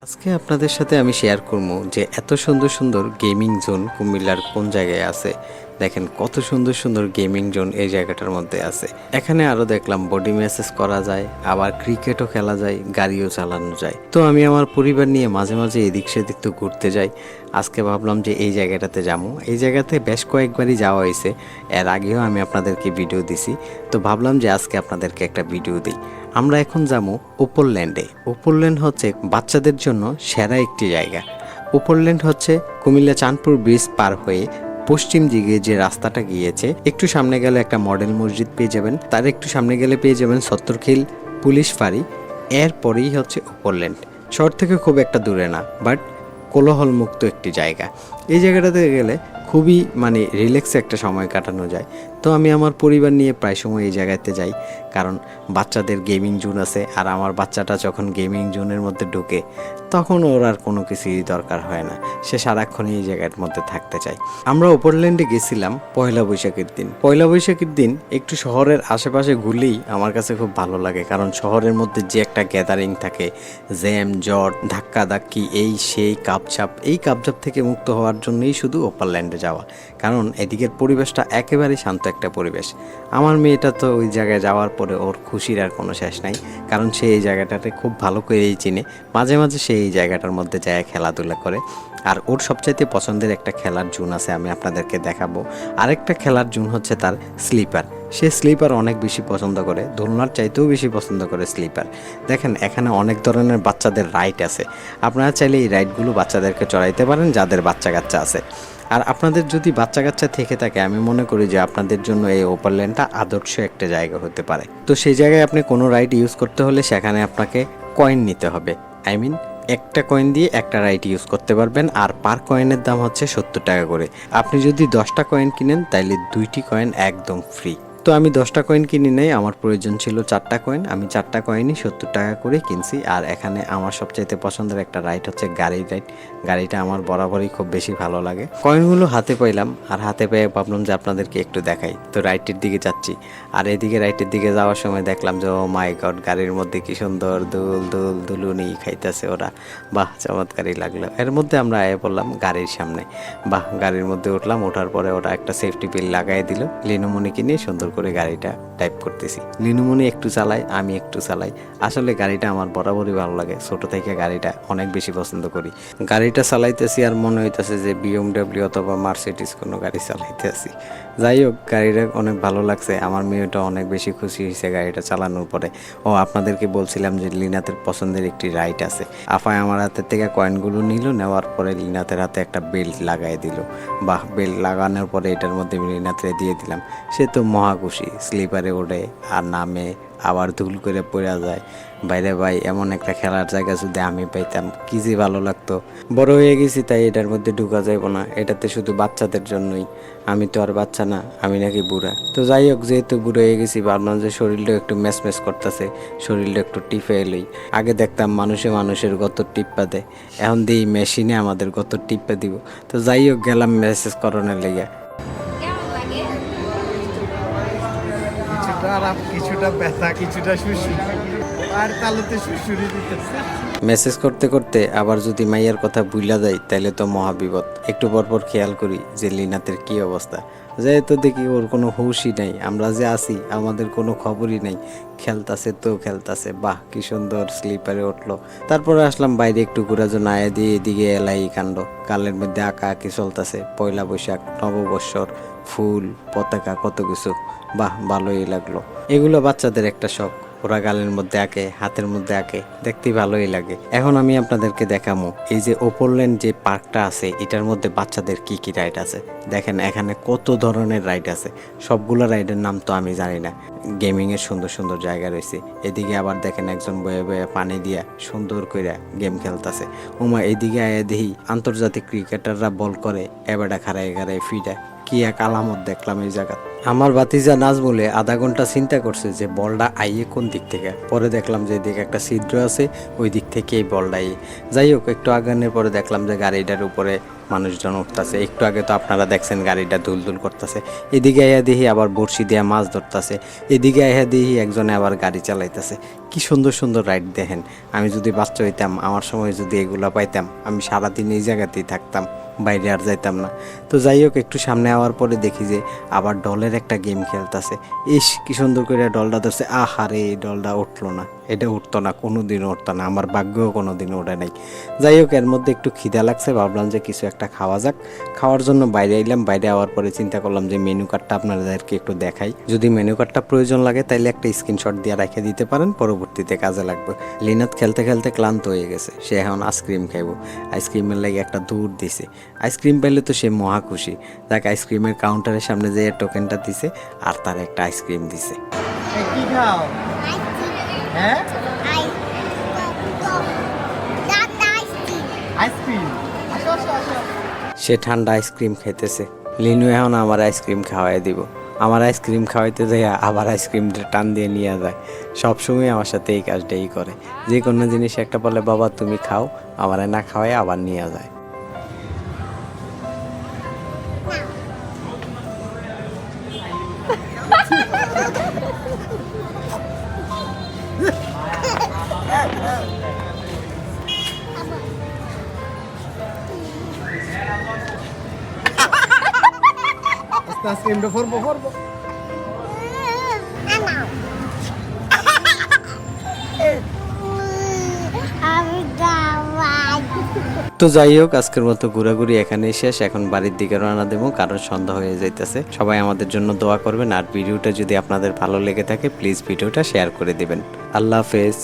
আজকে আপনাদের সাথে আমি শেয়ার করবো যে এত সুন্দর সুন্দর গেমিং জোন কুমিল্লার কোন জায়গায় আছে। দেখেন কত সুন্দর সুন্দর গেমিং জোন এই জায়গাটার মধ্যে আছে। এখানে আরো দেখলাম বডি ম্যাসেজ করা যায়, আবার ক্রিকেটও খেলা যায়, গাড়িও চালানো যায়। তো আমি আমার পরিবার নিয়ে মাঝে মাঝে এদিক সেদিক তো ঘুরতে যাই। আজকে ভাবলাম যে এই জায়গাটাতে যাবো। এই জায়গাতে বেশ কয়েকবারই যাওয়া হয়েছে, এর আগেও আমি আপনাদেরকে ভিডিও দিছি। তো ভাবলাম যে আজকে আপনাদেরকে একটা ভিডিও দিই। আমরা এখন যাবো উপরল্যান্ডে। উপরল্যান্ড হচ্ছে বাচ্চাদের জন্য সেরা একটি জায়গা। উপরল্যান্ড হচ্ছে কুমিল্লা চাঁদপুর ব্রিজ পার হয়ে পশ্চিম দিকে যে রাস্তাটা গিয়েছে, একটু সামনে গেলে একটা মডেল মসজিদ পেয়ে যাবেন, তার একটু সামনে গেলে পেয়ে যাবেন সত্তরখিল পুলিশ ফাঁড়ি। এরপরেই হচ্ছে উপরল্যান্ড। শহর থেকে খুব একটা দূরে না, বাট কোলাহল মুক্ত একটি জায়গা। এই জায়গাটাতে গেলে খুবই রিল্যাক্সে একটা সময় কাটানো যায়। তো আমি আমার পরিবার নিয়ে প্রায় সময় এই জায়গাতে যাই, কারণ বাচ্চাদের গেমিং জোন আছে। আর আমার বাচ্চাটা যখন গেমিং জোনের মধ্যে ঢুকে, তখন ওর আর কোনো কিছুই দরকার হয় না, সে সারাক্ষণই এই জায়গার মধ্যে থাকতে চায়। আমরা উপরল্যান্ডে গেছিলাম পয়লা বৈশাখের দিন। পয়লা বৈশাখের দিন একটু শহরের আশেপাশে ঘুরলেই আমার কাছে খুব ভালো লাগে, কারণ শহরের মধ্যে যে একটা গ্যাদারিং থাকে, জ্যাম জট ধাক্কা ধাক্কি, এই সেই কাপছাপ, এই কাপছাপ থেকে মুক্ত হওয়ার জন্যই শুধু উপরল্যান্ডে যাওয়া। কারণ এদিকের পরিবেশটা একেবারেই শান্ত একটা পরিবেশ। আমার মেয়েটা তো ওই জায়গায় যাওয়ার পরে ওর খুশির আর কোনো শেষ নাই, কারণ সে এই জায়গাটাতে খুব ভালো করেই চিনে। মাঝে মাঝে সে এই জায়গাটার মধ্যে যায় খেলাধুলা করে। আর ওর সবচাইতে পছন্দের একটা খেলার জোন আছে, আমি আপনাদেরকে দেখাবো। আরেকটা খেলার জোন হচ্ছে তার স্লিপার। সে স্লিপার অনেক বেশি পছন্দ করে, দোলনার চাইতেও বেশি পছন্দ করে স্লিপার। দেখেন এখানে অনেক ধরনের বাচ্চাদের রাইড আছে। আপনারা চাইলে এই রাইডগুলো বাচ্চাদেরকে চড়াইতে পারেন, যাদের বাচ্চা কাচ্চা আছে। আর আপনাদের যদি বাচ্চা কাচ্চা থেকে থাকে, আমি মনে করি যে আপনাদের জন্য এই ওপারল্যান্ডটা আদর্শ একটা জায়গা হতে পারে। তো সেই জায়গায় আপনি কোনো রাইড ইউজ করতে হলে সেখানে আপনাকে কয়েন নিতে হবে। আই মিন, একটা কয়েন দিয়ে একটা রাইড ইউজ করতে পারবেন। আর পার কয়েনের দাম হচ্ছে 70 টাকা করে। আপনি যদি 10টা কয়েন কিনেন, তাইলে 2টি কয়েন একদম ফ্রি। তো আমি 10টা কয়েন কিনি নাই, আমার প্রয়োজন ছিল 4টা কয়েন। আমি 4টা কয়েনই 70 টাকা করে কিনছি। আর এখানে আমার সবচাইতে পছন্দের একটা রাইড হচ্ছে গাড়ির রাইড। গাড়িটা আমার বরাবরই খুব বেশি ভালো লাগে। কয়েনগুলো হাতে পাইলাম, আর হাতে পেয়ে ভাবলাম যে আপনাদেরকে একটু দেখাই। তো রাইডটির দিকে যাচ্ছি, আর এদিকে রাইডের দিকে যাওয়ার সময় দেখলাম যে ও মাই গড, গাড়ির মধ্যে কি সুন্দর দুল দুল দুলুনি খাইতেছে ওরা। বাহ, চমৎকারই লাগলো। এর মধ্যে আমরা আয়ে পড়লাম গাড়ির সামনে। বাহ, গাড়ির মধ্যে উঠলাম। ওঠার পরে ওরা একটা সেফটি পিন লাগাই দিল। লিনুমণিকে নিয়ে সুন্দর করে গাড়িটা টাইপ করতেছি। লিনুমণি একটু চালাই, আমি একটু চালাই। আসলে গাড়িটা আমার বরাবরই ভালো লাগে, ছোট থেকে গাড়িটা অনেক বেশি পছন্দ করি। গাড়িটা চালাইতেছি আর মনে হইতেছে যে বিএমডব্লিউ অথবা মার্সিডিজ কোনো গাড়ি চালাইতেছি। যাই হোক, গাড়িটা অনেক ভালো লাগছে। আমার মেয়েটা অনেক বেশি খুশি হয়েছে গাড়িটা চালানোর পরে। ও, আপনাদেরকে বলছিলাম যে লিনাতের পছন্দের একটি রাইড আছে। আফায় আমার হাতের থেকে কয়েনগুলো নিল, নেওয়ার পরে লিনাতের হাতে একটা বেল্ট লাগাই দিল। বাহ, বেল্ট লাগানোর পরে এটার মধ্যে লিনাতে দিয়ে দিলাম। সে তো মহা খুশি, স্লিপারে ওঠে আর নামে, আবার ধুল করে পড়া যায়। বাইরে ভাই, এমন একটা খেলার জায়গা যদি আমি পাইতাম কি যে ভালো লাগতো। বড় হয়ে গেছি, তাই এটার মধ্যে ঢুকা যাইব না, এটাতে শুধু বাচ্চাদের জন্যই। আমি তো আর বাচ্চা না, আমি নাকি বুড়া। তো যাই হোক, যেহেতু বুড়ো হয়ে গেছি, ভাবলাম যে শরীরটা একটু ম্যাচ ম্যাচ করতেছে, শরীরটা একটু টিপে এলই। আগে দেখতাম মানুষের গত টিপ্পা দেয়, এখন দিই মেশিনে আমাদের গত টিপ্পা দিব। তো যাই হোক, গেলাম মেসেজ করানোর লেগে। কিছুটা আরাম, কিছুটা ব্যথা, কিছুটা শুশুরি, আর তালুতে শুশুরি দিতেছে। মেসেজ করতে করতে আবার যদি মাইয়ার কথা ভুলা যায়, তাহলে তো মহাবিপদ। একটু পরপর খেয়াল করি যে লিনাতের কি অবস্থা। যেহেতু দেখি ওর কোনো হুঁশই নাই, আমরা যে আছি আমাদের কোনো খবরই নাই। খেলতাছে তো খেলতাছে। বাহ, কি সুন্দর স্লিপারে উঠলো। তারপরে আসলাম বাইরে একটু ঘোরার জন্য। আয়া দিয়ে এদিকে এলাই কাণ্ড, কালের মধ্যে আঁকা আঁকি চলতেছে। পয়লা বৈশাখ, নববৎসর, ফুল, পতাকা, কত কিছু। বাহ, ভালোই লাগলো। এগুলো বাচ্চাদের একটা শখ। ওরা গালের মধ্যে আঁকে, হাতের মধ্যে আঁকে, দেখতে ভালোই লাগে। এখন আমি আপনাদেরকে দেখাবো এই যে ওপরল্যান্ড যে পার্কটা আছে, এটার মধ্যে বাচ্চাদের কি কি রাইড আছে। দেখেন এখানে কত ধরনের রাইড আছে। সবগুলো রাইডের নাম তো আমি জানি না। গেমিং এর সুন্দর সুন্দর জায়গা রয়েছে। এদিকে আবার দেখেন একজন বয়ে বয়ে পানি দিয়া সুন্দর করে গেম খেলতেছে। ওমা, এদিকে আয়া দেখি আন্তর্জাতিক ক্রিকেটাররা বল করে, এবারটা খাড়ায় খাড়ায় ফিডা। কি এক আলামত দেখলাম এই জায়গা। আমার ভাতিজা নাজমুলে আধা ঘন্টা চিন্তা করছে যে বলটা আইয়ে কোন দিক থেকে। পরে দেখলাম যে এদিকে একটা ছিদ্র আছে, ওই দিক থেকে এই বলটা আইয়ে। যাই হোক, একটু আগানোর পরে দেখলাম যে গাড়িটার উপরে মানুষজন উঠতেছে। একটু আগে তো আপনারা দেখছেন গাড়িটা দুলদুল করতেছে। এদিকে আইয়া দেখি আবার বড়শি দিয়া মাছ ধরতেছে, এদিকে আইয়া দেখি একজনে আবার গাড়ি চালাইতেছে। কি সুন্দর সুন্দর রাইড দেখেন। আমি যদি বাচ্চা হইতাম, আমার সময় যদি এগুলা পাইতাম, আমি সারাদিন এই জায়গাতেই থাকতাম, বাইরে আর যাইতাম না। তো যাই হোক, একটু সামনে আওয়ার পরে দেখি যে আবার ডলের একটা গেম খেলতেছে। ইস, কি সুন্দর করে ডলটা ধরছে। আহারে, এই ডলটা উঠলো না, এটা উঠতো না, কোনো দিনও উঠতো না, আমার ভাগ্যও কোনো দিনও ওঠে নাই। যাই হোক, এর মধ্যে একটু খিদা লাগছে, ভাবলাম যে কিছু একটা খাওয়া যাক। খাওয়ার জন্য বাইরে আইলাম। বাইরে আওয়ার পরে চিন্তা করলাম যে মেনু কার্ডটা আপনাদেরকে একটু দেখাই। যদি মেনু কার্ডটা প্রয়োজন লাগে তাইলে একটা স্ক্রিনশট দিয়ে রেখে দিতে পারেন, পরবর্তীতে কাজে লাগবে। লিনাত খেলতে খেলতে ক্লান্ত হয়ে গেছে, সে এখন আইসক্রিম খাইবো। আইসক্রিমের লাগে একটা দৌড় দিছে। আইসক্রিম পাইলে তো সে মহা খুশি। তাকে আইসক্রিমের কাউন্টারের সামনে যে টোকেনটা দিছে আর তার একটা আইসক্রিম দিছে। কি খাও? হ্যাঁ, আইসক্রিম। আসো আসো আসো। সে ঠান্ডা আইসক্রিম খাইতেছে। লিনু এখন আমার আইসক্রিম খাওয়াই দিব। আমার আইসক্রিম খাওয়াইতে যাইয়া আবার আইসক্রিমটা টান দিয়ে নিয়ে যায়। সবসময় আমার সাথে এই কাজটাই করে। যে কোনো জিনিস একটা বলে বাবা তুমি খাও, আমার না খাওয়াই আবার নিয়ে যায়। আস্তে আইসক্রিমটা ফরবো ফরবো। তো যাই হোক, আজকের মতো ঘোরাঘুরি এখানেই শেষ। এখন বাড়ির দিকে রওনা দেবো, কারণ সন্ধ্যা হয়ে যাইতেছে। সবাই আমাদের জন্য দোয়া করবেন, আর ভিডিওটা যদি আপনাদের ভালো লেগে থাকে প্লিজ ভিডিওটা শেয়ার করে দিবেন। আল্লাহ হাফেজ।